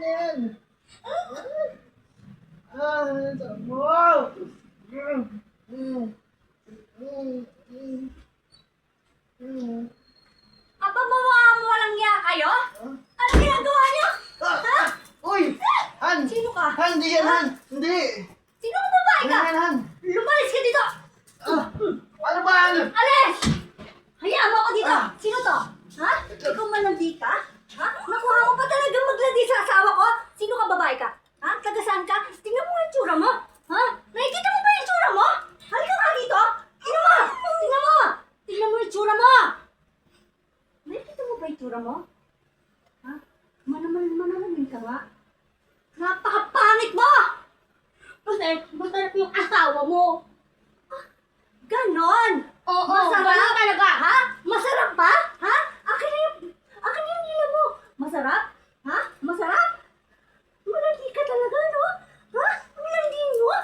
na yan. Wow! Aba, walang niya kayo? Ano ginagawa niyo? Ha? Uy! Han! Sino ka? Han, hindi yan, Han! Hindi! Sino ka babae ka? Yan, Han! Lumalis ka dito! Ano ba, Han? Alis! Hayaan mo ako dito! Sino to? Ha? Ikaw malandi ka? Ha? Nakuha mo pa talaga maglandi sa asawa ko? Sino ka babae ka? Ha? Taga saan ka? Tingnan mo yung tsura mo! Ha? Nakikita mo ba yung tsura mo? Halika ka dito! Tingnan mo! Tingnan mo! Tingnan mo yung tsura mo! Nakikita mo ba yung tsura mo? Ha? Manalamin ka nga? Napakapangit mo! Masarap yung asawa mo! Ganon! Oo, Masarap ganun talaga. Ha? Masarap ba? Ha? Akin yung nila mo. Masarap? Ha? Masarap? Malandi ka talaga, no? Ha? Malandi mo?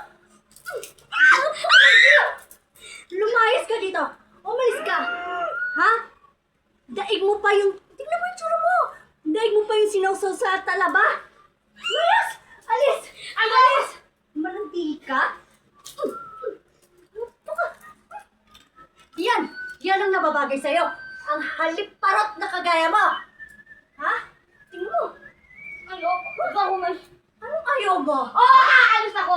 Lumayas ka dito. Umalis ka. Ha? Daig mo pa yung... Tingnan mo yung tsura mo. Daig mo pa yung sinawsaw sa talaba. Lumayas! Alis! Alis! Malandi ka? Yan ang nababagay sa'yo. Ang halip-parot na kagaya mo. Ha? Tingnan mo. Ayoko. Ikaw umalis. Anong ayaw mo? Oo, aalis ako.